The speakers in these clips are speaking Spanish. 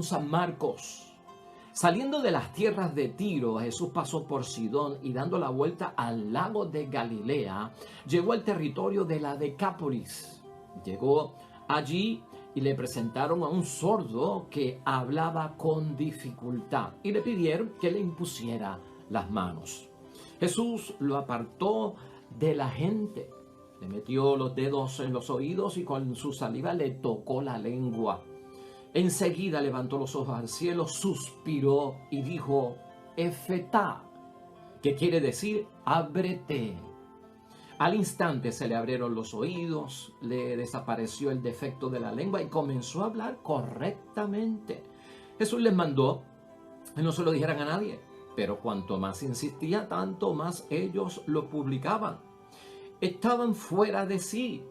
San Marcos. Saliendo de las tierras de Tiro, Jesús pasó por Sidón y dando la vuelta al lago de Galilea, llegó al territorio de la Decápolis. Llegó allí y le presentaron a un sordo que hablaba con dificultad y le pidieron que le impusiera las manos. Jesús lo apartó de la gente, le metió los dedos en los oídos y con su saliva le tocó la lengua. Enseguida levantó los ojos al cielo, suspiró y dijo, Efetá, que quiere decir, ábrete. Al instante se le abrieron los oídos, le desapareció el defecto de la lengua y comenzó a hablar correctamente. Jesús les mandó que no se lo dijeran a nadie, pero cuanto más insistía, tanto más ellos lo publicaban. Estaban fuera de sí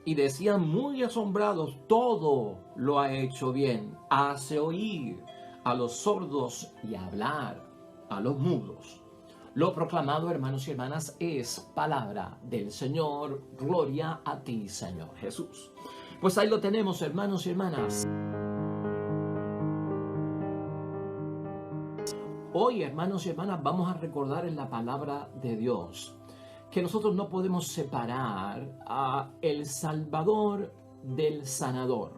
y decían muy asombrados, todo lo ha hecho bien, hace oír a los sordos y hablar a los mudos. Lo proclamado, hermanos y hermanas, es palabra del Señor. Gloria a ti, Señor Jesús. Pues ahí lo tenemos, hermanos y hermanas. Hoy, hermanos y hermanas, vamos a recordar en la palabra de Dios que nosotros no podemos separar a el Salvador del sanador.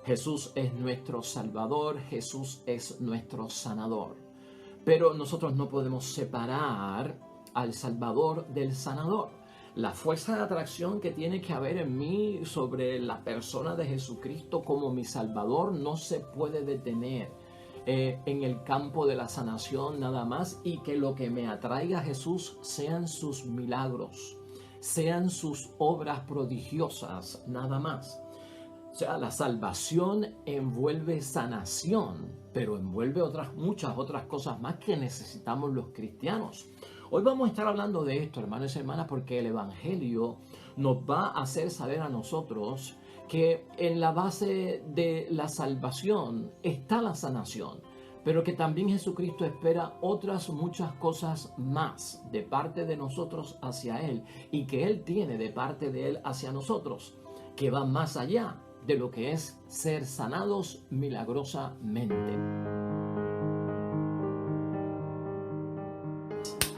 Jesús es nuestro Salvador, Jesús es nuestro sanador. Pero nosotros no podemos separar al Salvador del sanador. La fuerza de atracción que tiene que haber en mí sobre la persona de Jesucristo como mi Salvador no se puede detener en el campo de la sanación nada más, y que lo que me atraiga a Jesús sean sus milagros, sean sus obras prodigiosas nada más. O sea, la salvación envuelve sanación, pero envuelve muchas otras cosas más que necesitamos los cristianos. Hoy vamos a estar hablando de esto, hermanos y hermanas, porque el Evangelio nos va a hacer saber a nosotros que en la base de la salvación está la sanación, pero que también Jesucristo espera otras muchas cosas más de parte de nosotros hacia Él, y que Él tiene de parte de Él hacia nosotros, que va más allá de lo que es ser sanados milagrosamente.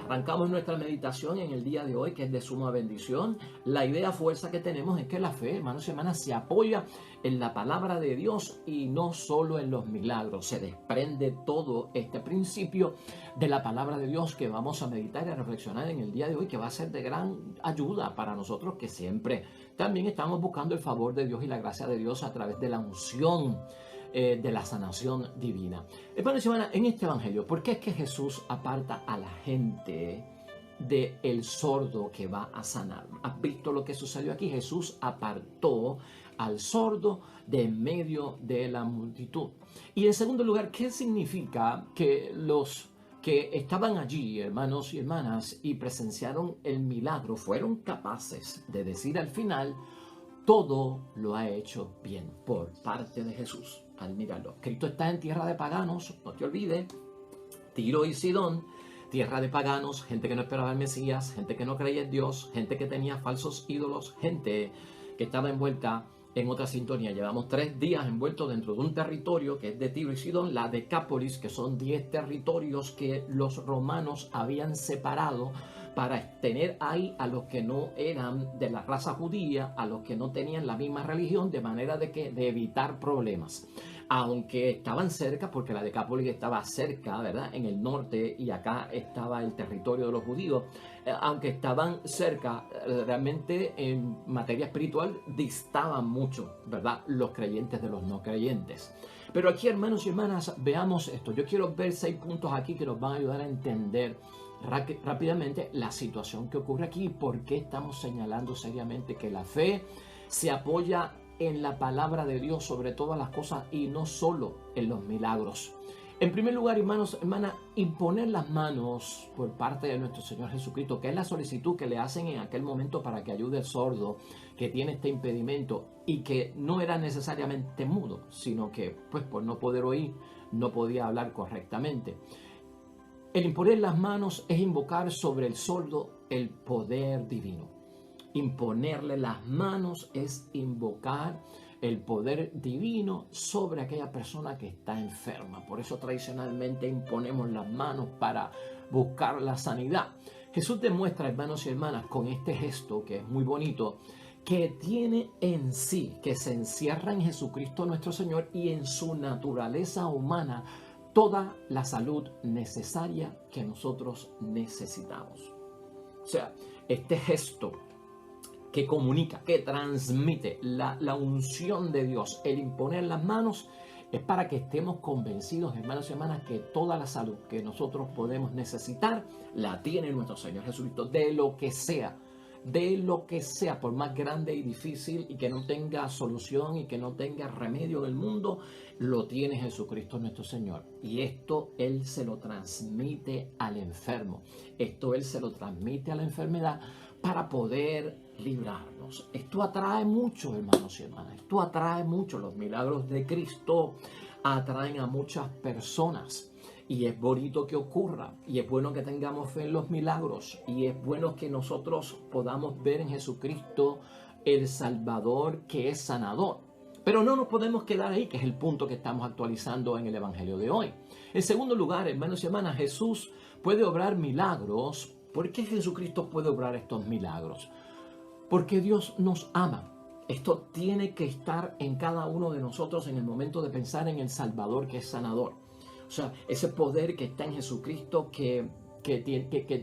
Arrancamos nuestra meditación en el día de hoy, que es de suma bendición. La idea fuerza que tenemos es que la fe, hermanos y hermanas, se apoya en la palabra de Dios y no solo en los milagros. Se desprende todo este principio de la palabra de Dios que vamos a meditar y a reflexionar en el día de hoy, que va a ser de gran ayuda para nosotros, que siempre también estamos buscando el favor de Dios y la gracia de Dios a través de la unción de la sanación divina. Hermanos y hermanas, en este evangelio, ¿por qué es que Jesús aparta a la gente del sordo que va a sanar? ¿Has visto lo que sucedió aquí? Jesús apartó al sordo de en medio de la multitud. Y en segundo lugar, ¿qué significa que los que estaban allí, hermanos y hermanas, y presenciaron el milagro, fueron capaces de decir al final, todo lo ha hecho bien por parte de Jesús? Al mirarlo, Cristo está en tierra de paganos, no te olvides, Tiro y Sidón, tierra de paganos, gente que no esperaba al Mesías, gente que no creía en Dios, gente que tenía falsos ídolos, gente que estaba envuelta en otra sintonía. Llevamos 3 días envueltos dentro de un territorio que es de Tiro y Sidón, la Decápolis, que son 10 territorios que los romanos habían separado para tener ahí a los que no eran de la raza judía, a los que no tenían la misma religión, de manera de evitar problemas. Aunque estaban cerca, porque la Decápolis estaba cerca, ¿verdad?, en el norte, y acá estaba el territorio de los judíos, aunque estaban cerca, realmente en materia espiritual distaban mucho, ¿verdad?, los creyentes de los no creyentes. Pero aquí, hermanos y hermanas, veamos esto. Yo quiero ver 6 puntos aquí que nos van a ayudar a entender rápidamente la situación que ocurre aquí y por qué estamos señalando seriamente que la fe se apoya en la palabra de Dios sobre todas las cosas y no solo en los milagros. En primer lugar, hermanos, hermanas, imponer las manos por parte de nuestro Señor Jesucristo, que es la solicitud que le hacen en aquel momento para que ayude al sordo que tiene este impedimento y que no era necesariamente mudo, sino que pues por no poder oír no podía hablar correctamente. El imponer las manos es invocar sobre el sordo el poder divino. Imponerle las manos es invocar el poder divino sobre aquella persona que está enferma. Por eso tradicionalmente imponemos las manos para buscar la sanidad. Jesús demuestra, hermanos y hermanas, con este gesto que es muy bonito, que tiene en sí, que se encierra en Jesucristo nuestro Señor y en su naturaleza humana toda la salud necesaria que nosotros necesitamos. O sea, este gesto que comunica, que transmite la unción de Dios, el imponer las manos, es para que estemos convencidos, hermanos y hermanas, que toda la salud que nosotros podemos necesitar la tiene nuestro Señor Jesucristo, de lo que sea, por más grande y difícil y que no tenga solución y que no tenga remedio en el mundo, lo tiene Jesucristo nuestro Señor. Y esto Él se lo transmite al enfermo, esto Él se lo transmite a la enfermedad para poder librarnos. Esto atrae mucho, hermanos y hermanas, esto atrae mucho. Los milagros de Cristo atraen a muchas personas. Y es bonito que ocurra, y es bueno que tengamos fe en los milagros, y es bueno que nosotros podamos ver en Jesucristo el Salvador que es sanador. Pero no nos podemos quedar ahí, que es el punto que estamos actualizando en el Evangelio de hoy. En segundo lugar, hermanos y hermanas, Jesús puede obrar milagros. ¿Por qué Jesucristo puede obrar estos milagros? Porque Dios nos ama. Esto tiene que estar en cada uno de nosotros en el momento de pensar en el Salvador que es sanador. O sea, ese poder que está en Jesucristo que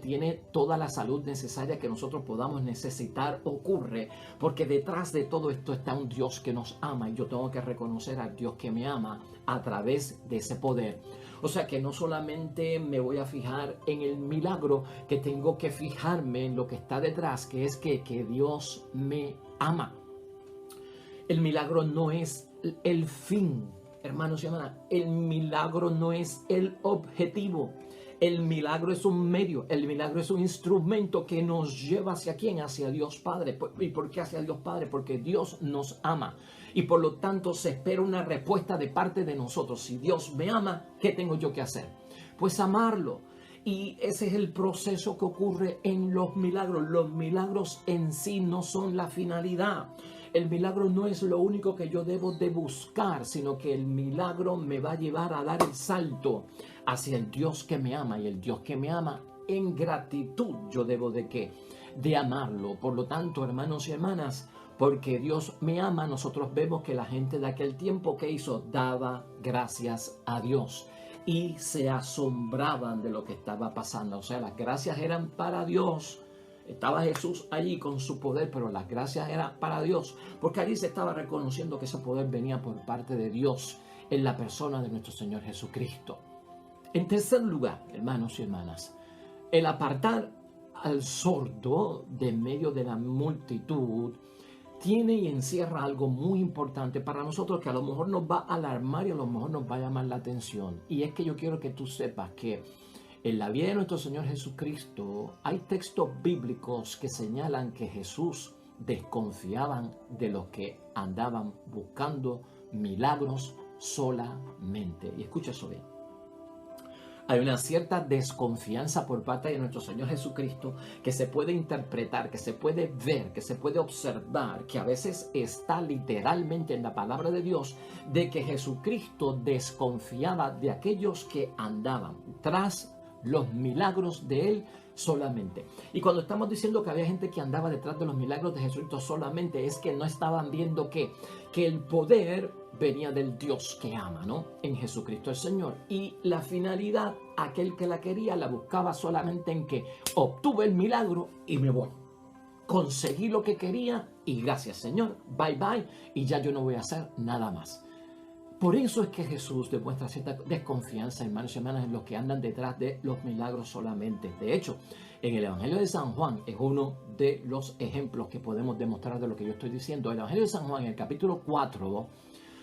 tiene toda la salud necesaria que nosotros podamos necesitar ocurre porque detrás de todo esto está un Dios que nos ama, y yo tengo que reconocer al Dios que me ama a través de ese poder. O sea que no solamente me voy a fijar en el milagro, que tengo que fijarme en lo que está detrás, que es que Dios me ama. El milagro no es el fin. Hermanos y hermanas, el milagro no es el objetivo. El milagro es un medio, el milagro es un instrumento que nos lleva hacia quién, hacia Dios Padre. ¿Y por qué hacia Dios Padre? Porque Dios nos ama y por lo tanto se espera una respuesta de parte de nosotros. Si Dios me ama, ¿qué tengo yo que hacer? Pues amarlo. Y ese es el proceso que ocurre en los milagros. Los milagros en sí no son la finalidad. El milagro no es lo único que yo debo de buscar, sino que el milagro me va a llevar a dar el salto hacia el Dios que me ama. Y el Dios que me ama, en gratitud yo debo de ¿qué? De amarlo. Por lo tanto, hermanos y hermanas, porque Dios me ama, nosotros vemos que la gente de aquel tiempo, ¿qué hizo? Daba gracias a Dios y se asombraban de lo que estaba pasando. O sea, las gracias eran para Dios. Estaba Jesús allí con su poder, pero las gracias eran para Dios, porque allí se estaba reconociendo que ese poder venía por parte de Dios en la persona de nuestro Señor Jesucristo. En tercer lugar, hermanos y hermanas, el apartar al sordo de en medio de la multitud tiene y encierra algo muy importante para nosotros, que a lo mejor nos va a alarmar y a lo mejor nos va a llamar la atención. Y es que yo quiero que tú sepas que en la vida de nuestro Señor Jesucristo hay textos bíblicos que señalan que Jesús desconfiaban de los que andaban buscando milagros solamente. Y escucha eso bien. Hay una cierta desconfianza por parte de nuestro Señor Jesucristo que se puede interpretar, que se puede ver, que se puede observar, que a veces está literalmente en la palabra de Dios, de que Jesucristo desconfiaba de aquellos que andaban tras los milagros de Él solamente. Y cuando estamos diciendo que había gente que andaba detrás de los milagros de Jesucristo solamente, es que no estaban viendo que el poder venía del Dios que ama, ¿no? En Jesucristo el Señor. Y la finalidad, aquel que la quería, la buscaba solamente en que obtuve el milagro y me voy. Conseguí lo que quería y gracias, Señor. Bye, bye. Y ya yo no voy a hacer nada más. Por eso es que Jesús demuestra cierta desconfianza, hermanos y hermanas, en los que andan detrás de los milagros solamente. De hecho, en el Evangelio de San Juan es uno de los ejemplos que podemos demostrar de lo que yo estoy diciendo. El Evangelio de San Juan, en el capítulo 4,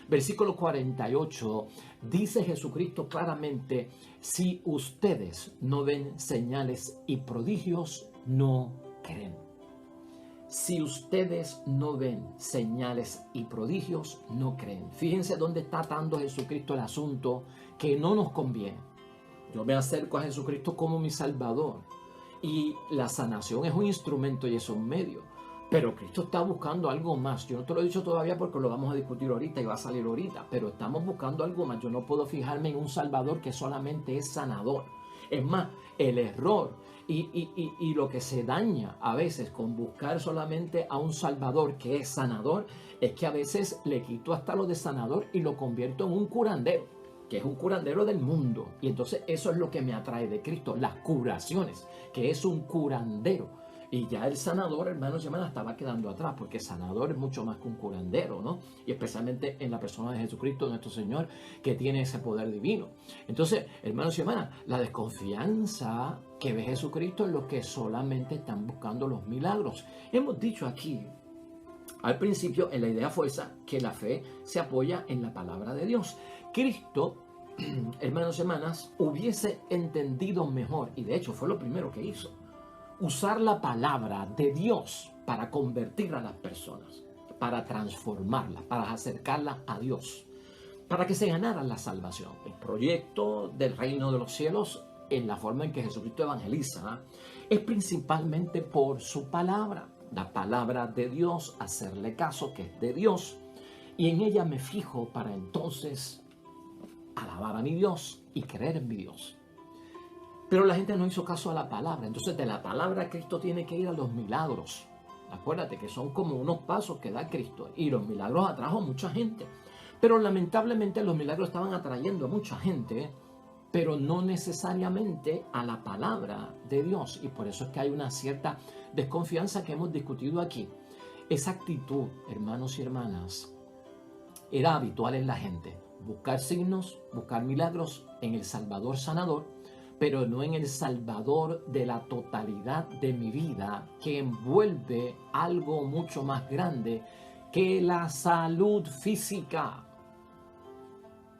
versículo 48, dice Jesucristo claramente: si ustedes no ven señales y prodigios, no creen. Si ustedes no ven señales y prodigios, no creen. Fíjense dónde está atando Jesucristo el asunto que no nos conviene. Yo me acerco a Jesucristo como mi Salvador y la sanación es un instrumento y es un medio. Pero Cristo está buscando algo más. Yo no te lo he dicho todavía porque lo vamos a discutir ahorita y va a salir ahorita. Pero estamos buscando algo más. Yo no puedo fijarme en un Salvador que solamente es sanador. Es más, el error y lo que se daña a veces con buscar solamente a un Salvador que es sanador, es que a veces le quito hasta lo de sanador y lo convierto en un curandero, que es un curandero del mundo. Y entonces eso es lo que me atrae de Cristo, las curaciones, que es un curandero. Y ya el sanador, hermanos y hermanas, estaba quedando atrás, porque sanador es mucho más que un curandero, ¿no? Y especialmente en la persona de Jesucristo, nuestro Señor, que tiene ese poder divino. Entonces, hermanos y hermanas, la desconfianza que ve Jesucristo es lo que solamente están buscando los milagros. Hemos dicho aquí, al principio, en la idea fuerza, que la fe se apoya en la palabra de Dios. Cristo, hermanos y hermanas, hubiese entendido mejor, y de hecho fue lo primero que hizo, usar la palabra de Dios para convertir a las personas, para transformarlas, para acercarlas a Dios, para que se ganaran la salvación. El proyecto del reino de los cielos, en la forma en que Jesucristo evangeliza, es principalmente por su palabra, la palabra de Dios, hacerle caso, que es de Dios, y en ella me fijo para entonces alabar a mi Dios y creer en mi Dios. Pero la gente no hizo caso a la palabra. Entonces de la palabra Cristo tiene que ir a los milagros. Acuérdate que son como unos pasos que da Cristo. Y los milagros atrajo a mucha gente. Pero lamentablemente los milagros estaban atrayendo a mucha gente, pero no necesariamente a la palabra de Dios. Y por eso es que hay una cierta desconfianza que hemos discutido aquí. Esa actitud, hermanos y hermanas, era habitual en la gente. Buscar signos, buscar milagros en el Salvador sanador, pero no en el Salvador de la totalidad de mi vida, que envuelve algo mucho más grande que la salud física.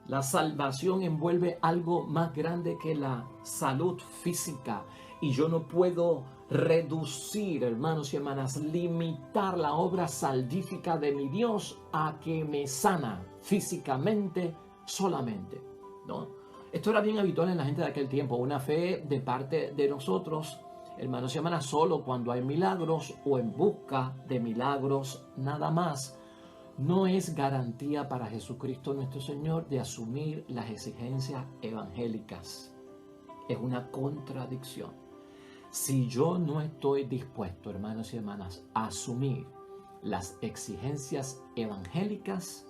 La salvación envuelve algo más grande que la salud física. Y yo no puedo reducir, hermanos y hermanas, limitar la obra salvífica de mi Dios a que me sana físicamente solamente, ¿no? Esto era bien habitual en la gente de aquel tiempo, una fe de parte de nosotros, hermanos y hermanas, solo cuando hay milagros o en busca de milagros nada más. No es garantía para Jesucristo nuestro Señor de asumir las exigencias evangélicas. Es una contradicción. Si yo no estoy dispuesto, hermanos y hermanas, a asumir las exigencias evangélicas,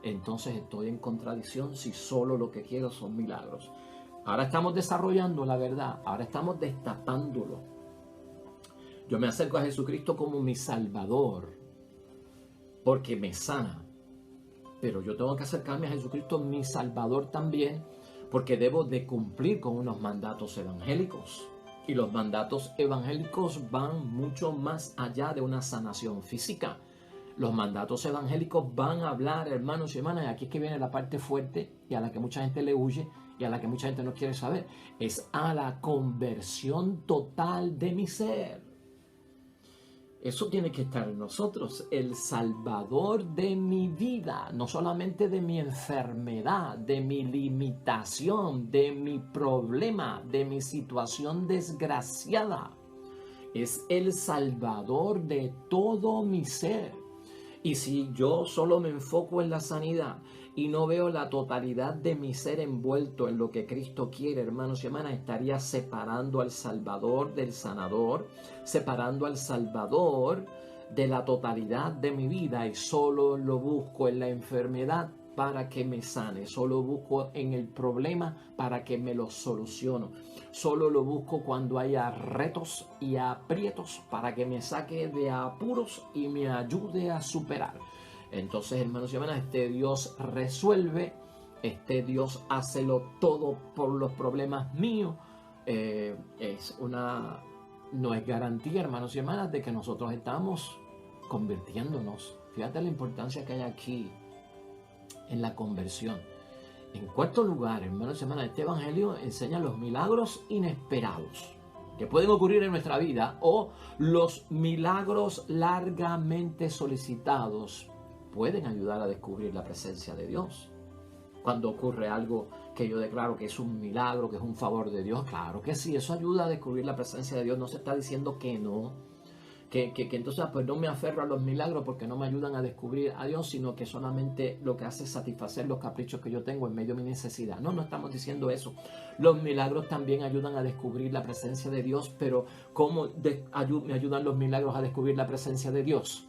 entonces estoy en contradicción si solo lo que quiero son milagros. Ahora estamos desarrollando la verdad, ahora estamos destapándolo. Yo me acerco a Jesucristo como mi Salvador, porque me sana. Pero yo tengo que acercarme a Jesucristo, mi Salvador también, porque debo de cumplir con unos mandatos evangélicos. Y los mandatos evangélicos van mucho más allá de una sanación física. Los mandatos evangélicos van a hablar, hermanos y hermanas, y aquí es que viene la parte fuerte y a la que mucha gente le huye y a la que mucha gente no quiere saber. Es a la conversión total de mi ser. Eso tiene que estar en nosotros, el Salvador de mi vida, no solamente de mi enfermedad, de mi limitación, de mi problema, de mi situación desgraciada. Es el Salvador de todo mi ser. Y si yo solo me enfoco en la sanidad y no veo la totalidad de mi ser envuelto en lo que Cristo quiere, hermanos y hermanas, estaría separando al Salvador del sanador, separando al Salvador de la totalidad de mi vida, y solo lo busco en la enfermedad para que me sane, solo busco en el problema para que me lo soluciono, solo lo busco cuando haya retos y aprietos para que me saque de apuros y me ayude a superar. Entonces, hermanos y hermanas, este Dios resuelve, este Dios hácelo todo por los problemas míos. No es garantía, hermanos y hermanas, de que nosotros estamos convirtiéndonos. Fíjate la importancia que hay aquí en la conversión. En cuarto lugar, hermanos y hermanas, este evangelio enseña los milagros inesperados que pueden ocurrir en nuestra vida, o los milagros largamente solicitados pueden ayudar a descubrir la presencia de Dios. Cuando ocurre algo que yo declaro que es un milagro, que es un favor de Dios, claro que sí, eso ayuda a descubrir la presencia de Dios. No se está diciendo que no, que entonces pues no me aferro a los milagros porque no me ayudan a descubrir a Dios, sino que solamente lo que hace es satisfacer los caprichos que yo tengo en medio de mi necesidad. No, no estamos diciendo eso. Los milagros también ayudan a descubrir la presencia de Dios, pero ¿cómo me ayudan los milagros a descubrir la presencia de Dios?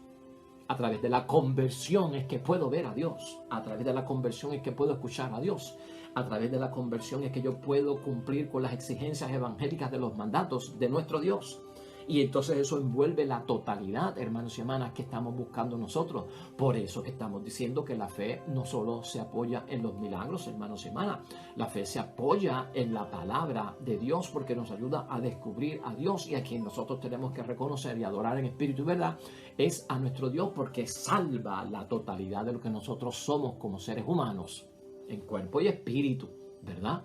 A través de la conversión es que puedo ver a Dios. A través de la conversión es que puedo escuchar a Dios. A través de la conversión es que yo puedo cumplir con las exigencias evangélicas de los mandatos de nuestro Dios. Y entonces eso envuelve la totalidad, hermanos y hermanas, que estamos buscando nosotros. Por eso que estamos diciendo que la fe no solo se apoya en los milagros, hermanos y hermanas. La fe se apoya en la palabra de Dios porque nos ayuda a descubrir a Dios, y a quien nosotros tenemos que reconocer y adorar en espíritu y verdad es a nuestro Dios, porque salva la totalidad de lo que nosotros somos como seres humanos, en cuerpo y espíritu, ¿verdad?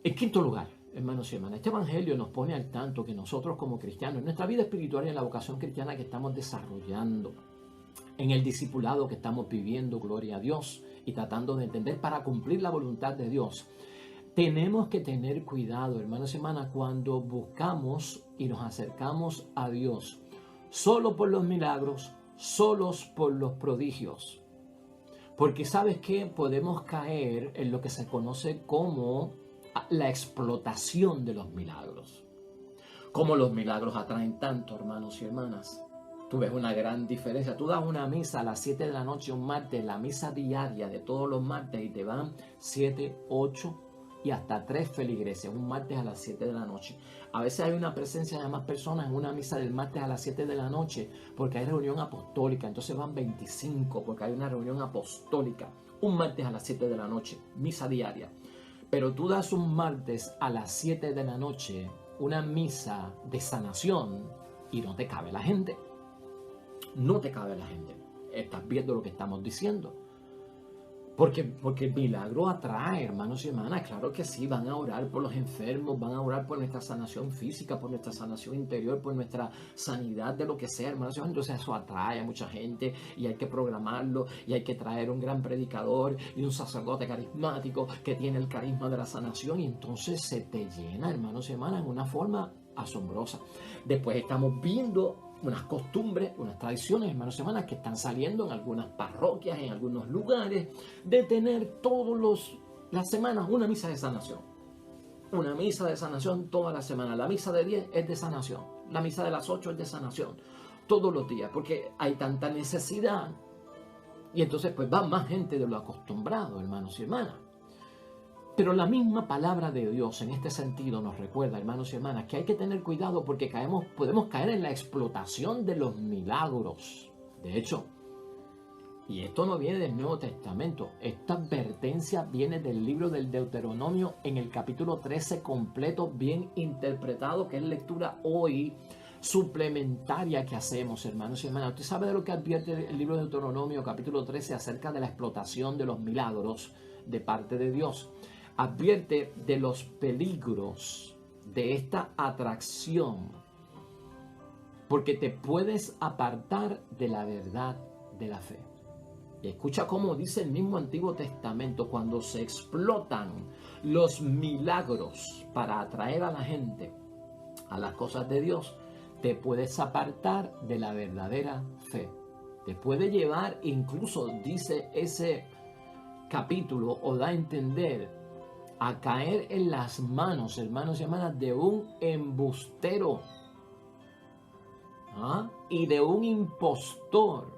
En quinto lugar, hermanos y hermanas, este evangelio nos pone al tanto que nosotros como cristianos, en nuestra vida espiritual y en la vocación cristiana que estamos desarrollando, en el discipulado que estamos viviendo, gloria a Dios, y tratando de entender para cumplir la voluntad de Dios, tenemos que tener cuidado, hermanos y hermanas, cuando buscamos y nos acercamos a Dios solo por los milagros, solos por los prodigios. Porque ¿sabes qué? Podemos caer en lo que se conoce como la explotación de los milagros. Como los milagros atraen tanto, hermanos y hermanas. Tú ves una gran diferencia. Tú das una misa a las 7 de la noche un martes, la misa diaria de todos los martes, y te van 7, 8 y hasta 3 feligreses, un martes a las 7 de la noche. A veces hay una presencia de más personas en una misa del martes a las 7 de la noche porque hay reunión apostólica, entonces van 25 porque hay una reunión apostólica. Un martes a las 7 de la noche, misa diaria. Pero tú das un martes a las 7 de la noche una misa de sanación y no te cabe la gente. No te cabe la gente. Estás viendo lo que estamos diciendo. Porque el milagro atrae, hermanos y hermanas. Claro que sí, van a orar por los enfermos, van a orar por nuestra sanación física, por nuestra sanación interior, por nuestra sanidad de lo que sea, hermanos y hermanas. Entonces eso atrae a mucha gente y hay que programarlo, y hay que traer un gran predicador y un sacerdote carismático que tiene el carisma de la sanación, y entonces se te llena, hermanos y hermanas, en una forma asombrosa. Después estamos viendo unas costumbres, unas tradiciones, hermanos y hermanas, que están saliendo en algunas parroquias, en algunos lugares, de tener las semanas una misa de sanación. Una misa de sanación toda la semana. La misa de 10 es de sanación. La misa de las 8 es de sanación. Todos los días, porque hay tanta necesidad. Y entonces pues va más gente de lo acostumbrado, hermanos y hermanas. Pero la misma palabra de Dios en este sentido nos recuerda, hermanos y hermanas, que hay que tener cuidado porque podemos caer en la explotación de los milagros. De hecho, y esto no viene del Nuevo Testamento, esta advertencia viene del libro del Deuteronomio en el capítulo 13 completo, bien interpretado, que es lectura hoy suplementaria que hacemos, hermanos y hermanas. ¿Usted sabe de lo que advierte el libro de Deuteronomio capítulo 13 acerca de la explotación de los milagros de parte de Dios? Advierte de los peligros de esta atracción, porque te puedes apartar de la verdad de la fe. Y escucha cómo dice el mismo Antiguo Testamento: cuando se explotan los milagros para atraer a la gente a las cosas de Dios, te puedes apartar de la verdadera fe. Te puede llevar, incluso dice ese capítulo, o da a entender, a caer en las manos, hermanos y hermanas, de un embustero y de un impostor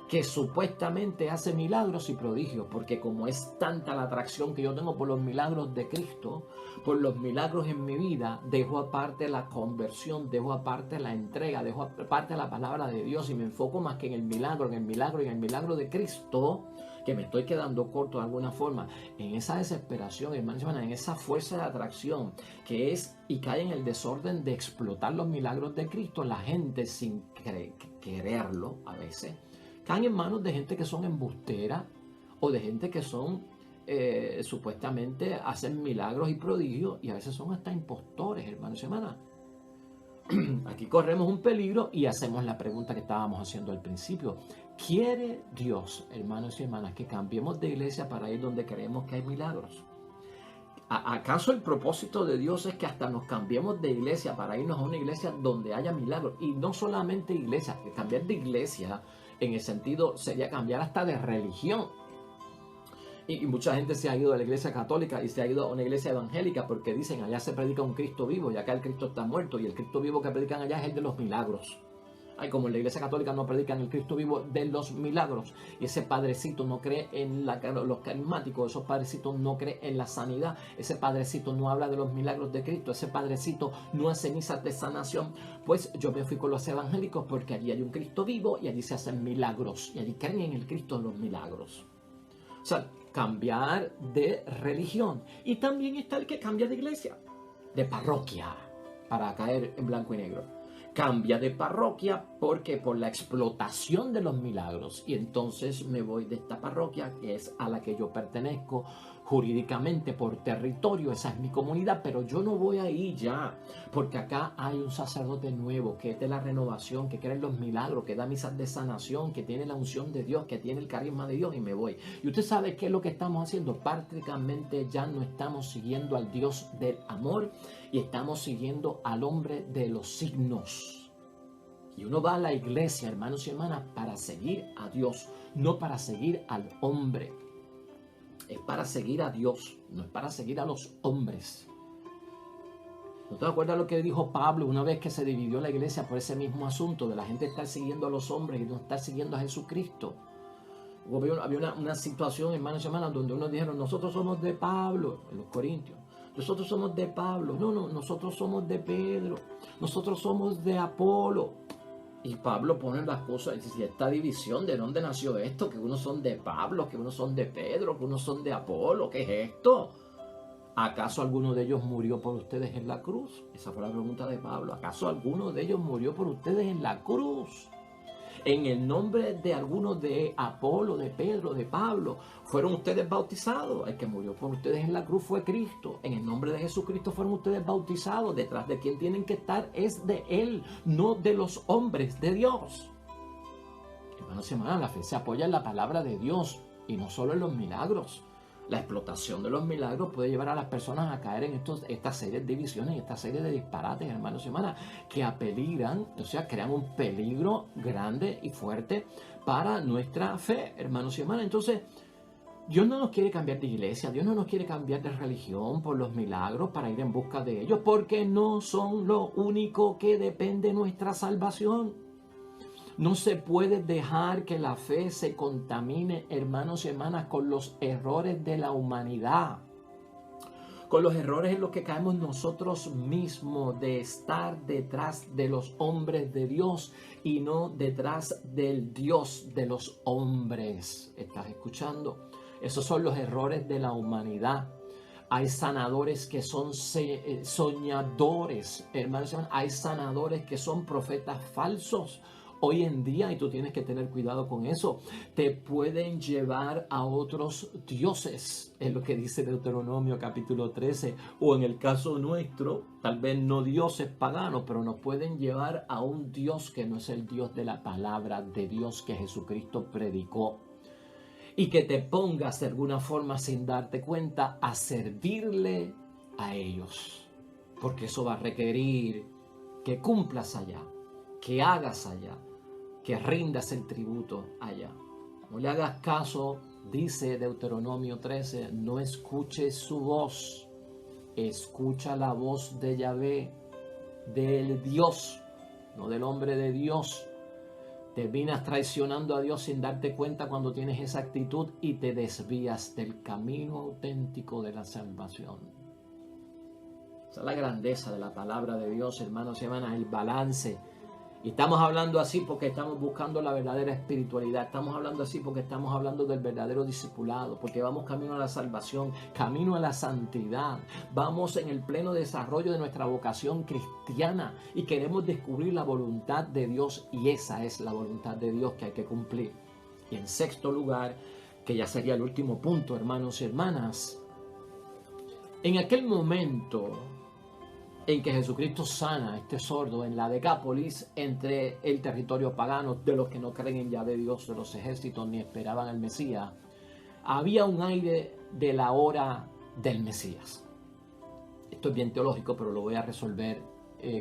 que supuestamente hace milagros y prodigios, porque como es tanta la atracción que yo tengo por los milagros de Cristo, por los milagros en mi vida, dejo aparte la conversión, dejo aparte la entrega, dejo aparte la palabra de Dios y me enfoco más que en el milagro, en el milagro y en el milagro de Cristo, que me estoy quedando corto de alguna forma. En esa desesperación, hermanos y hermanas, en esa fuerza de atracción que es y cae en el desorden de explotar los milagros de Cristo, la gente sin quererlo a veces caen en manos de gente que son embusteras o de gente que son supuestamente hacen milagros y prodigios, y a veces son hasta impostores, hermanos y hermanas. Aquí corremos un peligro y hacemos la pregunta que estábamos haciendo al principio. ¿Quiere Dios, hermanos y hermanas, que cambiemos de iglesia para ir donde creemos que hay milagros? ¿Acaso el propósito de Dios es que hasta nos cambiemos de iglesia para irnos a una iglesia donde haya milagros? Y no solamente iglesia, que cambiar de iglesia en el sentido sería cambiar hasta de religión. Y mucha gente se ha ido de la iglesia católica y se ha ido a una iglesia evangélica porque dicen allá se predica un Cristo vivo y acá el Cristo está muerto y el Cristo vivo que predican allá es el de los milagros. Ay, como en la iglesia católica no predican el Cristo vivo de los milagros y ese padrecito no cree en los carismáticos, esos padrecitos no creen en la sanidad, ese padrecito no habla de los milagros de Cristo, ese padrecito no hace misas de sanación. Pues yo me fui con los evangélicos porque allí hay un Cristo vivo y allí se hacen milagros y allí creen en el Cristo de los milagros. O sea, cambiar de religión. Y también está el que cambia de iglesia, de parroquia, para caer en blanco y negro. Cambia de parroquia porque por la explotación de los milagros. Y entonces me voy de esta parroquia, que es a la que yo pertenezco jurídicamente por territorio, esa es mi comunidad, pero yo no voy ahí ya, porque acá hay un sacerdote nuevo que es de la renovación, que cree en los milagros, que da misas de sanación, que tiene la unción de Dios, que tiene el carisma de Dios, y me voy. Y usted sabe qué es lo que estamos haciendo. Prácticamente ya no estamos siguiendo al Dios del amor y estamos siguiendo al hombre de los signos. Y uno va a la iglesia, hermanos y hermanas, para seguir a Dios, no para seguir al hombre. Es para seguir a Dios, no es para seguir a los hombres. ¿No te acuerdas lo que dijo Pablo una vez que se dividió la iglesia por ese mismo asunto de la gente estar siguiendo a los hombres y no estar siguiendo a Jesucristo? Había una situación, hermanos y hermanas, donde unos dijeron, nosotros somos de Pablo, en los Corintios. Nosotros somos de Pablo. No, nosotros somos de Pedro. Nosotros somos de Apolo. Y Pablo pone las cosas, y dice, esta división, ¿de dónde nació esto? Que unos son de Pablo, que unos son de Pedro, que unos son de Apolo, ¿qué es esto? ¿Acaso alguno de ellos murió por ustedes en la cruz? Esa fue la pregunta de Pablo. ¿Acaso alguno de ellos murió por ustedes en la cruz? En el nombre de algunos de Apolo, de Pedro, de Pablo, fueron ustedes bautizados. El que murió por ustedes en la cruz fue Cristo. En el nombre de Jesucristo fueron ustedes bautizados. Detrás de quien tienen que estar es de Él, no de los hombres, de Dios. Hermanos y hermanas, la fe se apoya en la palabra de Dios y no solo en los milagros. La explotación de los milagros puede llevar a las personas a caer en estas series de divisiones y esta serie de disparates, hermanos y hermanas, que apeligran, o sea, crean un peligro grande y fuerte para nuestra fe, hermanos y hermanas. Entonces, Dios no nos quiere cambiar de iglesia, Dios no nos quiere cambiar de religión por los milagros para ir en busca de ellos, porque no son lo único que depende de nuestra salvación. No se puede dejar que la fe se contamine, hermanos y hermanas, con los errores de la humanidad. Con los errores en los que caemos nosotros mismos de estar detrás de los hombres de Dios y no detrás del Dios de los hombres. ¿Estás escuchando? Esos son los errores de la humanidad. Hay sanadores que son soñadores, hermanos y hermanas. Hay sanadores que son profetas falsos. Hoy en día, y tú tienes que tener cuidado con eso, te pueden llevar a otros dioses, es lo que dice Deuteronomio capítulo 13, o en el caso nuestro, tal vez no dioses paganos, pero nos pueden llevar a un Dios que no es el Dios de la palabra de Dios que Jesucristo predicó. Y que te pongas de alguna forma sin darte cuenta a servirle a ellos, porque eso va a requerir que cumplas allá, que hagas allá, que rindas el tributo allá. No le hagas caso, dice Deuteronomio 13, no escuches su voz, escucha la voz de Yahvé, del Dios, no del hombre de Dios. Terminas traicionando a Dios sin darte cuenta cuando tienes esa actitud y te desvías del camino auténtico de la salvación. Esa es la grandeza de la palabra de Dios, hermanos y hermanas, el balance. Y estamos hablando así porque estamos buscando la verdadera espiritualidad. Estamos hablando así porque estamos hablando del verdadero discipulado. Porque vamos camino a la salvación, camino a la santidad. Vamos en el pleno desarrollo de nuestra vocación cristiana. Y queremos descubrir la voluntad de Dios. Y esa es la voluntad de Dios que hay que cumplir. Y en sexto lugar, que ya sería el último punto, hermanos y hermanas. En aquel momento en que Jesucristo sana a este sordo en la Decápolis, entre el territorio pagano de los que no creen en Yahvé Dios de los ejércitos ni esperaban al Mesías, había un aire de la hora del Mesías. esto es bien teológico, pero lo voy a resolver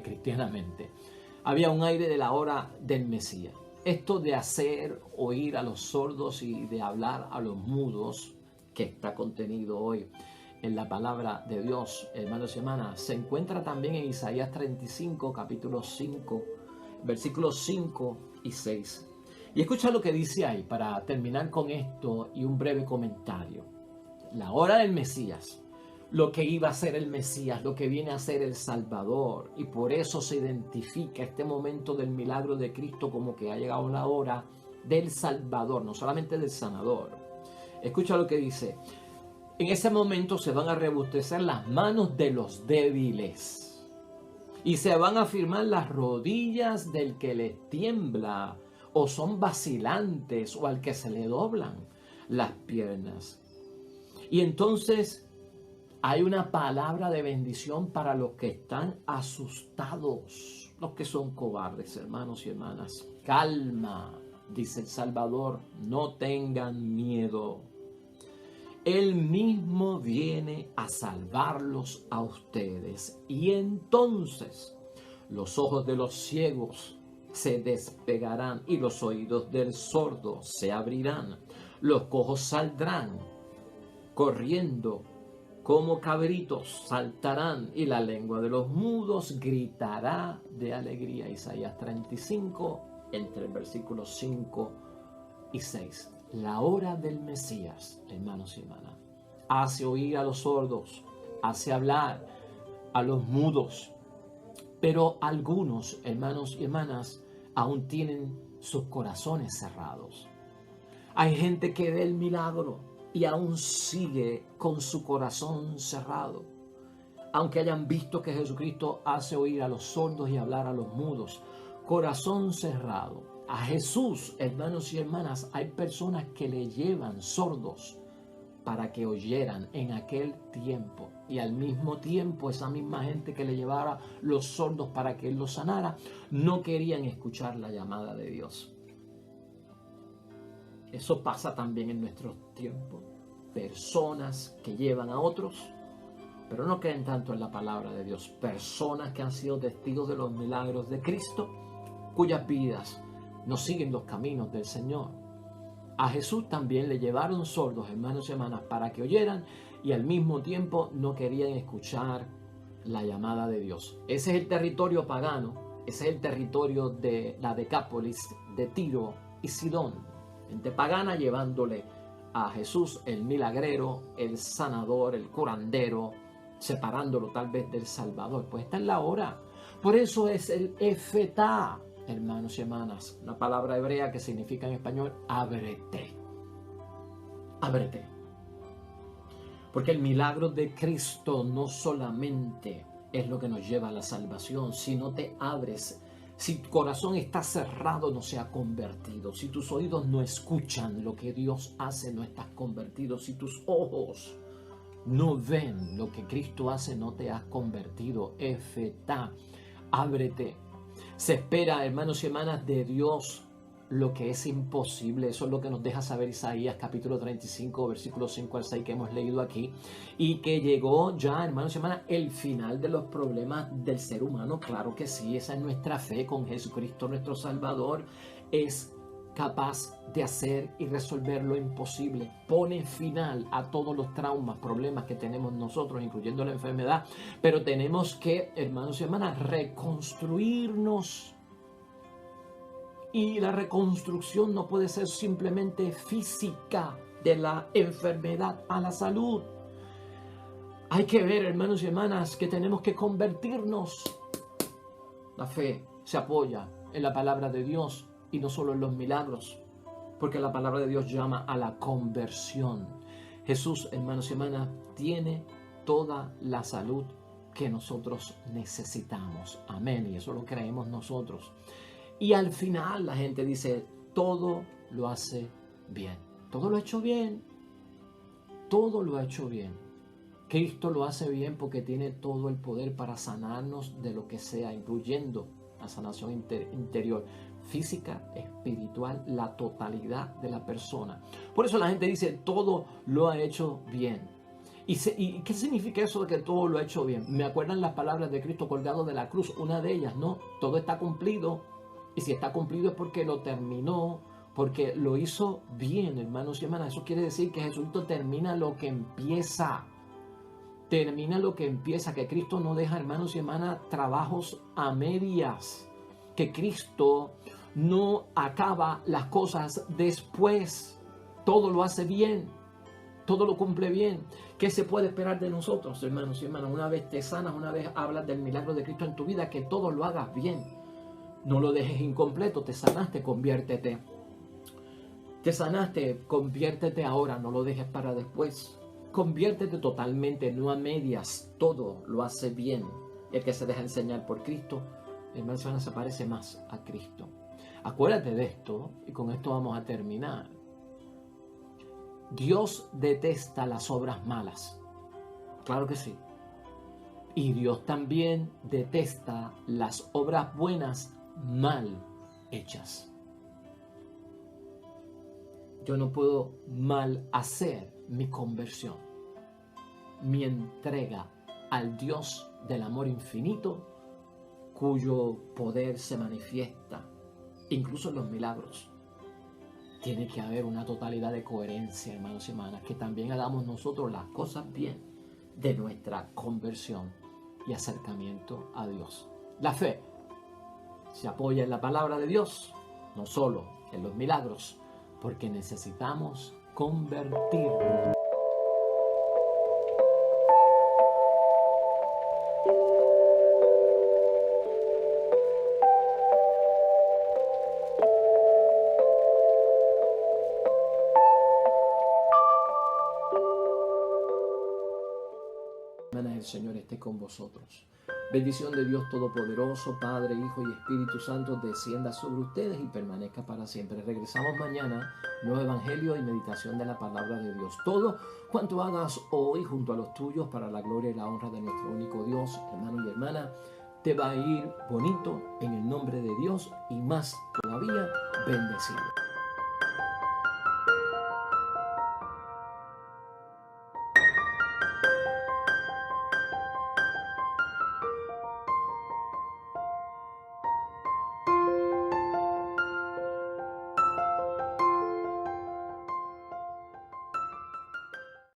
cristianamente. Había un aire de la hora del Mesías. Esto de hacer oír a los sordos y de hablar a los mudos, que está contenido hoy en la palabra de Dios, hermanos y hermanas, se encuentra también en Isaías 35, capítulo 5, versículos 5 y 6. Y escucha lo que dice ahí para terminar con esto y un breve comentario. La hora del Mesías, lo que iba a ser el Mesías, lo que viene a ser el Salvador, y por eso se identifica este momento del milagro de Cristo como que ha llegado la hora del Salvador, no solamente del sanador. Escucha lo que dice: en ese momento se van a robustecer las manos de los débiles y se van a firmar las rodillas del que les tiembla o son vacilantes o al que se le doblan las piernas. Y entonces hay una palabra de bendición para los que están asustados, los que son cobardes, hermanos y hermanas. Calma, dice el Salvador, no tengan miedo. Él mismo viene a salvarlos a ustedes. Y entonces los ojos de los ciegos se despegarán y los oídos del sordo se abrirán. Los cojos saldrán corriendo como cabritos, saltarán, y la lengua de los mudos gritará de alegría. Isaías 35, entre el versículo 5 y 6. La hora del Mesías, hermanos y hermanas, hace oír a los sordos, hace hablar a los mudos, pero algunos, hermanos y hermanas, aún tienen sus corazones cerrados. Hay gente que ve el milagro y aún sigue con su corazón cerrado, aunque hayan visto que Jesucristo hace oír a los sordos y hablar a los mudos. Corazón cerrado. A Jesús, hermanos y hermanas, hay personas que le llevan sordos para que oyeran en aquel tiempo, y al mismo tiempo esa misma gente que le llevara los sordos para que Él los sanara, no querían escuchar la llamada de Dios. Eso pasa también en nuestros tiempos. Personas que llevan a otros, pero no creen tanto en la palabra de Dios. Personas que han sido testigos de los milagros de Cristo, cuyas vidas no siguen los caminos del Señor. A Jesús también le llevaron sordos, hermanos y hermanas, para que oyeran, y al mismo tiempo no querían escuchar la llamada de Dios. Ese es el territorio pagano, ese es el territorio de la Decápolis, de Tiro y Sidón. Gente pagana llevándole a Jesús, el milagrero, el sanador, el curandero, separándolo tal vez del Salvador. Pues esta es la hora. Por eso es el Efetá, hermanos y hermanas, una palabra hebrea que significa en español ábrete. Ábrete. Porque el milagro de Cristo no solamente es lo que nos lleva a la salvación, si no te abres. Si tu corazón está cerrado, no se ha convertido. Si tus oídos no escuchan lo que Dios hace, no estás convertido. Si tus ojos no ven lo que Cristo hace, no te has convertido. Efetá, ábrete. Se espera, hermanos y hermanas, de Dios lo que es imposible. Eso es lo que nos deja saber Isaías capítulo 35, versículos 5 al 6 que hemos leído aquí. Y que llegó ya, hermanos y hermanas, el final de los problemas del ser humano. Claro que sí, esa es nuestra fe con Jesucristo, nuestro Salvador. Es capaz de hacer y resolver lo imposible. Pone final a todos los traumas, problemas que tenemos nosotros, incluyendo la enfermedad. Pero tenemos que, hermanos y hermanas, reconstruirnos. Y la reconstrucción no puede ser simplemente física, de la enfermedad a la salud. Hay que ver, hermanos y hermanas, que tenemos que convertirnos. La fe se apoya en la palabra de Dios y no solo en los milagros, porque la palabra de Dios llama a la conversión. Jesús, hermanos y hermanas, tiene toda la salud que nosotros necesitamos. Amén. Y eso lo creemos nosotros. Y al final la gente dice, todo lo hace bien. Todo lo ha hecho bien. Todo lo ha hecho bien. Cristo lo hace bien porque tiene todo el poder para sanarnos de lo que sea, incluyendo la sanación interior, física, espiritual, la totalidad de la persona. Por eso la gente dice, todo lo ha hecho bien. ¿Y qué significa eso de que todo lo ha hecho bien? Me acuerdan las palabras de Cristo colgado de la cruz, una de ellas, ¿no? Todo está cumplido. Y si está cumplido es porque lo terminó, porque lo hizo bien, hermanos y hermanas. Eso quiere decir que Jesucristo termina lo que empieza. Termina lo que empieza, que Cristo no deja, hermanos y hermanas, trabajos a medias. Que Cristo no acaba las cosas después. Todo lo hace bien. Todo lo cumple bien. ¿Qué se puede esperar de nosotros, hermanos y hermanas? Una vez te sanas, una vez hablas del milagro de Cristo en tu vida, que todo lo hagas bien. No lo dejes incompleto. Te sanaste, conviértete. Te sanaste, conviértete ahora. No lo dejes para después. Conviértete totalmente, no a medias. Todo lo hace bien. El que se deja enseñar por Cristo, hermanos y hermanas, se parece más a Cristo. Acuérdate de esto, y con esto vamos a terminar. Dios detesta las obras malas. Claro que sí. Y Dios también detesta las obras buenas mal hechas. Yo no puedo mal hacer mi conversión, mi entrega al Dios del amor infinito, cuyo poder se manifiesta incluso en los milagros. Tiene que haber una totalidad de coherencia, hermanos y hermanas, que también hagamos nosotros las cosas bien de nuestra conversión y acercamiento a Dios. La fe se apoya en la palabra de Dios, no solo en los milagros, porque necesitamos convertirnos. El Señor esté con vosotros. Bendición de Dios Todopoderoso, Padre, Hijo y Espíritu Santo, descienda sobre ustedes y permanezca para siempre. Regresamos mañana, nuevo evangelio y meditación de la palabra de Dios. Todo cuanto hagas hoy junto a los tuyos para la gloria y la honra de nuestro único Dios, hermano y hermana, te va a ir bonito en el nombre de Dios y más todavía bendecido.